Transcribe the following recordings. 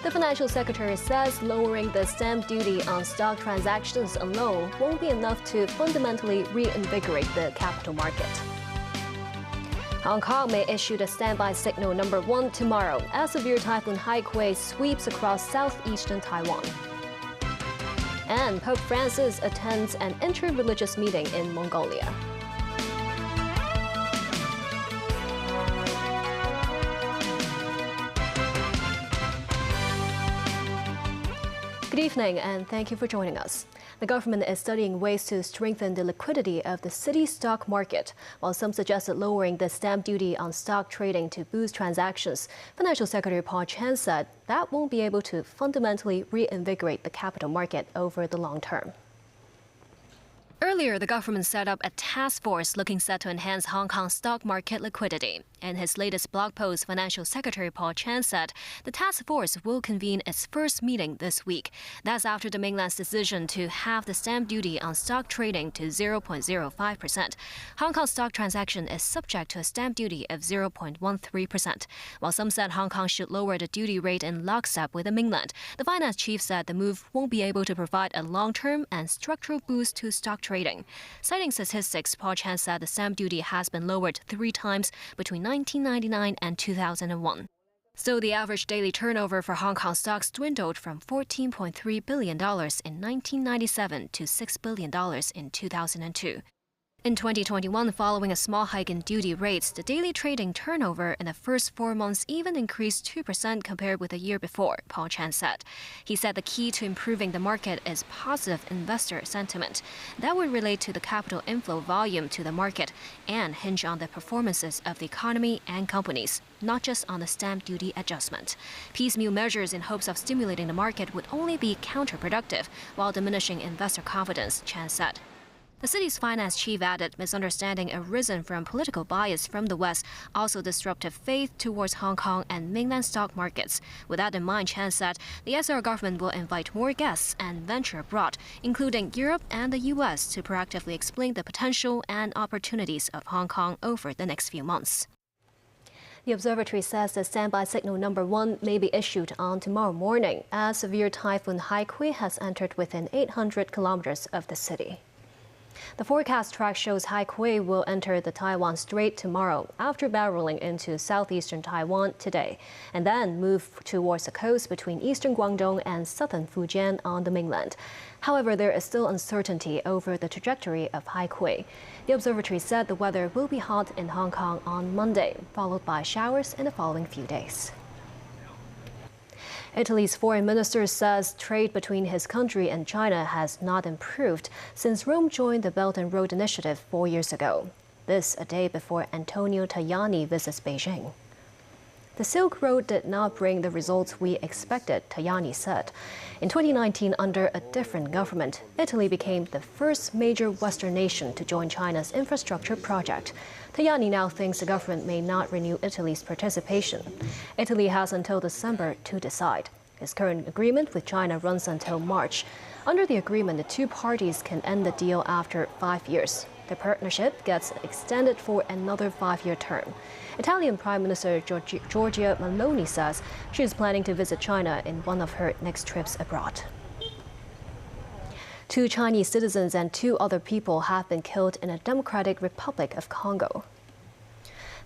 The financial secretary says lowering the stamp duty on stock transactions alone won't be enough to fundamentally reinvigorate the capital market. Hong Kong may issue the standby signal number 1 tomorrow as severe Typhoon Hiqu sweeps across southeastern Taiwan. And Pope Francis attends an inter-religious meeting in Mongolia. Good evening, and thank you for joining us. The government is studying ways to strengthen the liquidity of the city's stock market, while some suggested lowering the stamp duty on stock trading to boost transactions. Financial Secretary Paul Chan said that won't be able to fundamentally reinvigorate the capital market over the long term. Earlier, the government set up a task force looking set to enhance Hong Kong's stock market liquidity. In his latest blog post, Financial Secretary Paul Chan said the task force will convene its first meeting this week. That's after the mainland's decision to halve the stamp duty on stock trading to 0.05%. Hong Kong's stock transaction is subject to a stamp duty of 0.13%. While some said Hong Kong should lower the duty rate in lockstep with the mainland, the finance chief said the move won't be able to provide a long-term and structural boost to stock trading. Citing statistics, Paul Chan said the stamp duty has been lowered 3 times between 1999 and 2001. So the average daily turnover for Hong Kong stocks dwindled from $14.3 billion in 1997 to $6 billion in 2002. In 2021, following a small hike in duty rates, the daily trading turnover in the first 4 months even increased 2% compared with the year before, Paul Chan said. He said the key to improving the market is positive investor sentiment. That would relate to the capital inflow volume to the market and hinge on the performances of the economy and companies, not just on the stamp duty adjustment. Piecemeal measures in hopes of stimulating the market would only be counterproductive while diminishing investor confidence, Chan said. The city's finance chief added misunderstanding arisen from political bias from the West also disrupted faith towards Hong Kong and mainland stock markets. With that in mind, Chan said the SR government will invite more guests and venture abroad, including Europe and the US, to proactively explain the potential and opportunities of Hong Kong over the next few months. The observatory says the standby signal number 1 may be issued on tomorrow morning as severe Typhoon Hiqu has entered within 800 kilometers of the city. The forecast track shows Hiqu will enter the Taiwan Strait tomorrow after barreling into southeastern Taiwan today, and then move towards the coast between eastern Guangdong and southern Fujian on the mainland. However, there is still uncertainty over the trajectory of Hiqu. The observatory said the weather will be hot in Hong Kong on Monday, followed by showers in the following few days. Italy's foreign minister says trade between his country and China has not improved since Rome joined the Belt and Road Initiative 4 years ago. This a day before Antonio Tajani visits Beijing. The Silk Road did not bring the results we expected, Tajani said. In 2019, under a different government, Italy became the first major Western nation to join China's infrastructure project. Tajani now thinks the government may not renew Italy's participation. Italy has until December to decide. His current agreement with China runs until March. Under the agreement, the two parties can end the deal after 5 years. The partnership gets extended for another 5-year term. Italian Prime Minister Giorgia Meloni says she is planning to visit China in one of her next trips abroad. 2 Chinese citizens and 2 other people have been killed in the Democratic Republic of Congo.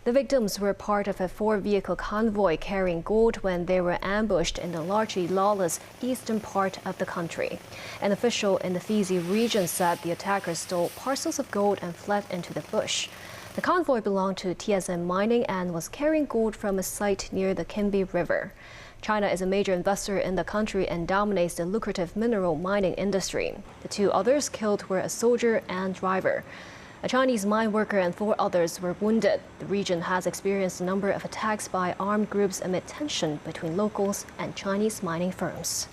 The victims were part of a 4-vehicle convoy carrying gold when they were ambushed in the largely lawless eastern part of the country. An official in the Fizi region said the attackers stole parcels of gold and fled into the bush. The convoy belonged to TSM Mining and was carrying gold from a site near the Kimbe River. China is a major investor in the country and dominates the lucrative mineral mining industry. The 2 others killed were a soldier and driver. A Chinese mine worker and 4 others were wounded. The region has experienced a number of attacks by armed groups amid tension between locals and Chinese mining firms.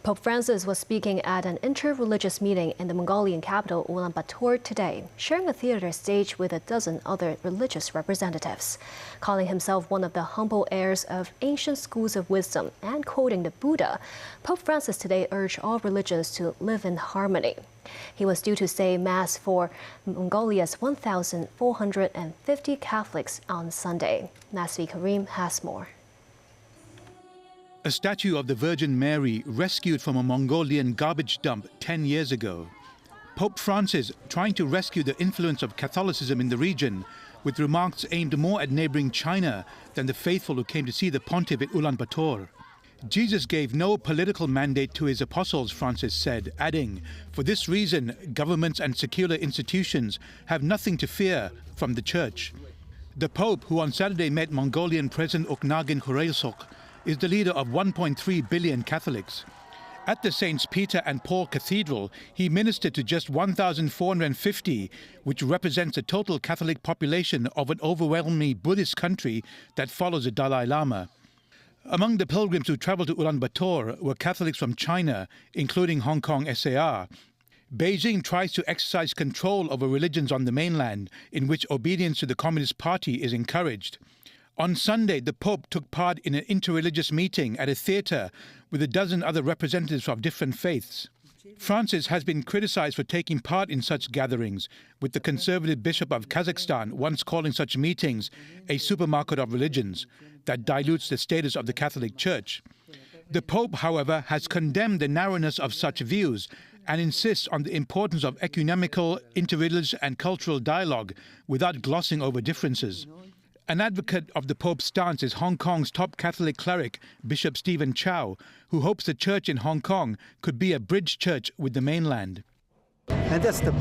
Pope Francis was speaking at an inter-religious meeting in the Mongolian capital Ulaanbaatar today, sharing a theater stage with a dozen other religious representatives. Calling himself one of the humble heirs of ancient schools of wisdom and quoting the Buddha, Pope Francis today urged all religions to live in harmony. He was due to say Mass for Mongolia's 1,450 Catholics on Sunday. Nazvi Karim has more. A statue of the Virgin Mary rescued from a Mongolian garbage dump 10 years ago. Pope Francis trying to rescue the influence of Catholicism in the region with remarks aimed more at neighboring China than the faithful who came to see the pontiff at Ulaanbaatar. Jesus gave no political mandate to his apostles, Francis said, adding, "For this reason, governments and secular institutions have nothing to fear from the Church." The Pope, who on Saturday met Mongolian President Oknagin Khurelsukh, is the leader of 1.3 billion Catholics. At the Saints Peter and Paul Cathedral, he ministered to just 1,450, which represents a total Catholic population of an overwhelmingly Buddhist country that follows the Dalai Lama. Among the pilgrims who travelled to Ulaanbaatar were Catholics from China, including Hong Kong SAR. Beijing tries to exercise control over religions on the mainland, in which obedience to the Communist Party is encouraged. On Sunday, the Pope took part in an interreligious meeting at a theatre with a dozen other representatives of different faiths. Francis has been criticized for taking part in such gatherings, with the conservative bishop of Kazakhstan once calling such meetings a supermarket of religions that dilutes the status of the Catholic Church. The Pope, however, has condemned the narrowness of such views and insists on the importance of ecumenical, interreligious and cultural dialogue without glossing over differences. An advocate of the Pope's stance is Hong Kong's top Catholic cleric, Bishop Stephen Chow, who hopes the church in Hong Kong could be a bridge church with the mainland. And that's the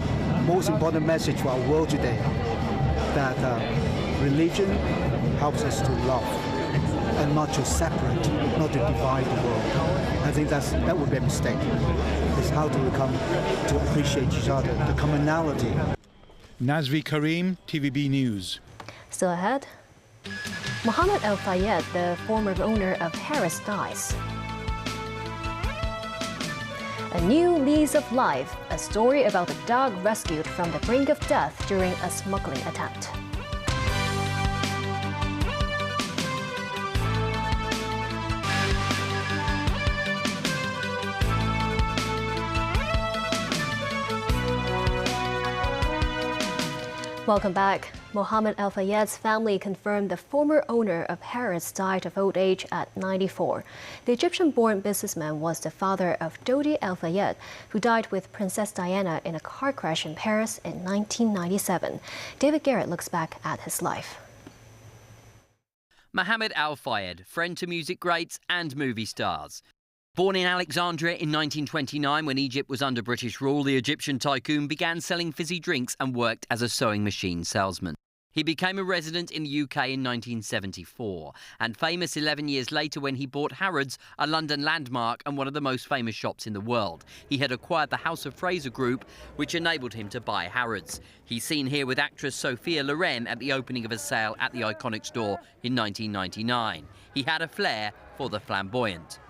most important message for our world today, that religion helps us to love and not to separate, not to divide the world. I think that would be a mistake. It's how to come to appreciate each other, the commonality. Nazvi Karim, TVB News. Still ahead, Mohammed Al Fayed, the former owner of Harrods, dies. A new lease of life, a story about a dog rescued from the brink of death during a smuggling attempt. Welcome back. Mohammed Al Fayed's family confirmed the former owner of Harrods died of old age at 94. The Egyptian-born businessman was the father of Dodi Al Fayed, who died with Princess Diana in a car crash in Paris in 1997. David Garrett looks back at his life. Mohammed Al Fayed, friend to music greats and movie stars. Born in Alexandria in 1929 when Egypt was under British rule, the Egyptian tycoon began selling fizzy drinks and worked as a sewing machine salesman. He became a resident in the UK in 1974 and famous 11 years later when he bought Harrods, a London landmark and one of the most famous shops in the world. He had acquired the House of Fraser Group, which enabled him to buy Harrods. He's seen here with actress Sophia Loren at the opening of a sale at the iconic store in 1999. He had a flair for the flamboyant.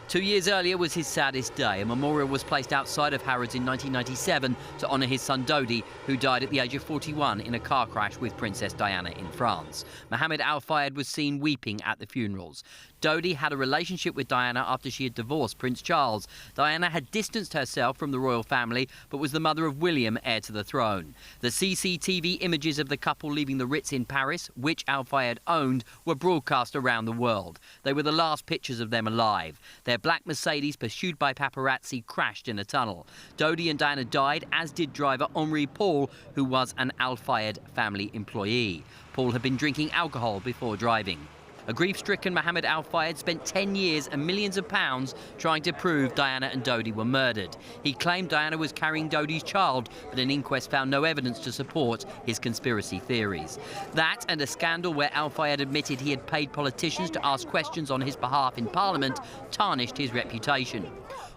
2 years earlier was his saddest day. A memorial was placed outside of Harrods in 1997 to honour his son Dodi, who died at the age of 41 in a car crash with Princess Diana in France. Mohammed Al Fayed was seen weeping at the funerals. Dodi had a relationship with Diana after she had divorced Prince Charles. Diana had distanced herself from the royal family, but was the mother of William, heir to the throne. The CCTV images of the couple leaving the Ritz in Paris, which Al Fayed owned, were broadcast around the world. They were the last pictures of them alive. Their black Mercedes, pursued by paparazzi, crashed in a tunnel. Dodi and Diana died, as did driver Henri Paul, who was an Al Fayed family employee. Paul had been drinking alcohol before driving. A grief-stricken Mohammed Al Fayed spent 10 years and millions of pounds trying to prove Diana and Dodi were murdered. He claimed Diana was carrying Dodi's child, but an inquest found no evidence to support his conspiracy theories. That and a scandal where Al Fayed admitted he had paid politicians to ask questions on his behalf in Parliament tarnished his reputation.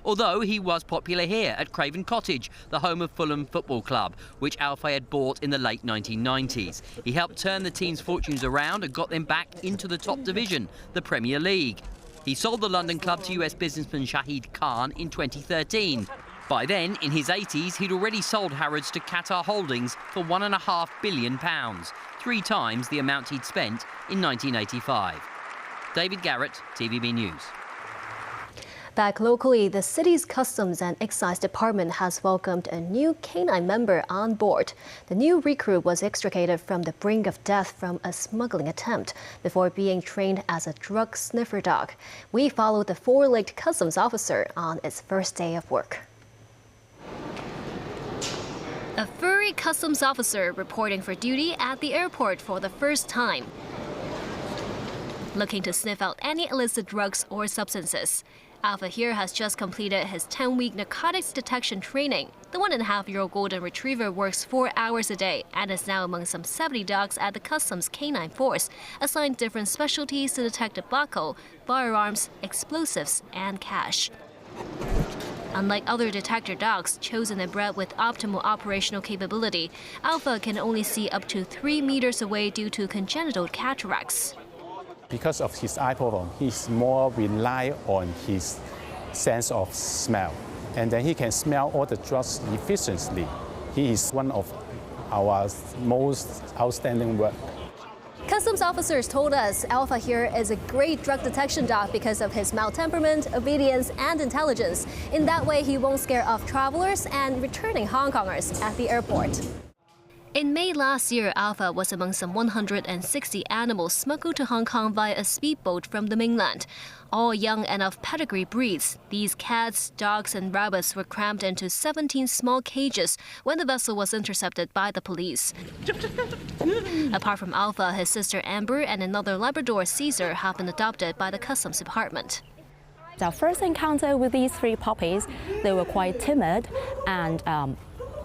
Although he was popular here at Craven Cottage, the home of Fulham Football Club, which Al Fayed bought in the late 1990s. He helped turn the team's fortunes around and got them back into the top division, the Premier League. He sold the London club to US businessman Shahid Khan in 2013. By then, in his 80s, he'd already sold Harrods to Qatar Holdings for £1.5 billion, 3 times the amount he'd spent in 1985. David Garrett, TVB News. Back locally, the city's Customs and Excise Department has welcomed a new canine member on board. The new recruit was extricated from the brink of death from a smuggling attempt before being trained as a drug sniffer dog. We followed the 4-legged customs officer on its first day of work. A furry customs officer reporting for duty at the airport for the first time, looking to sniff out any illicit drugs or substances. Alpha here has just completed his 10-week narcotics detection training. The 1.5-year-old golden retriever works 4 hours a day and is now among some 70 dogs at the Customs Canine Force, assigned different specialties to detect tobacco, firearms, explosives, and cash. Unlike other detector dogs chosen and bred with optimal operational capability, Alpha can only see up to 3 meters away due to congenital cataracts. Because of his eye problem, he's more rely on his sense of smell. And then he can smell all the drugs efficiently. He is one of our most outstanding work. Customs officers told us Alpha here is a great drug detection dog because of his mild temperament, obedience, and intelligence. In that way, he won't scare off travelers and returning Hong Kongers at the airport. In May last year, Alpha was among some 160 animals smuggled to Hong Kong via a speedboat from the mainland. All young and of pedigree breeds, these cats, dogs, and rabbits were crammed into 17 small cages when the vessel was intercepted by the police. Apart from Alpha, his sister Amber and another Labrador Caesar have been adopted by the Customs Department. Our first encounter with these 3 puppies, they were quite timid and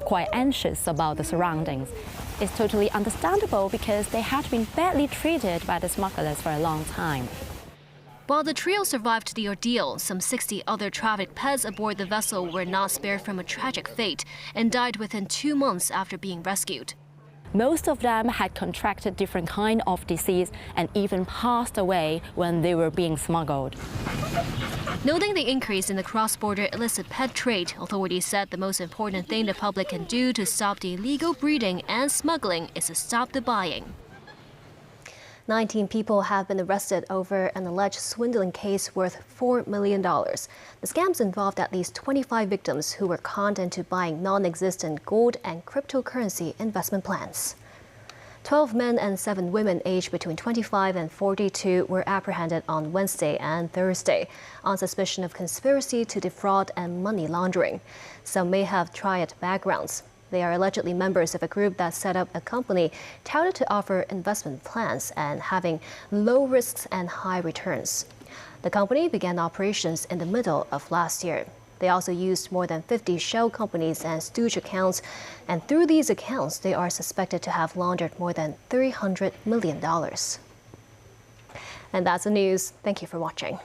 quite anxious about the surroundings. It's totally understandable because they had been badly treated by the smugglers for a long time. While the trio survived the ordeal, some 60 other trafficked pets aboard the vessel were not spared from a tragic fate and died within 2 months after being rescued. Most of them had contracted different kinds of disease and even passed away when they were being smuggled. Noting the increase in the cross-border illicit pet trade, authorities said the most important thing the public can do to stop the illegal breeding and smuggling is to stop the buying. 19 people have been arrested over an alleged swindling case worth $4 million. The scams involved at least 25 victims who were conned into buying non-existent gold and cryptocurrency investment plans. 12 men and 7 women aged between 25 and 42 were apprehended on Wednesday and Thursday on suspicion of conspiracy to defraud and money laundering. Some may have triad backgrounds. They are allegedly members of a group that set up a company touted to offer investment plans and having low risks and high returns. The company began operations in the middle of last year. They also used more than 50 shell companies and stooge accounts, and through these accounts, they are suspected to have laundered more than $300 million. And that's the news. Thank you for watching.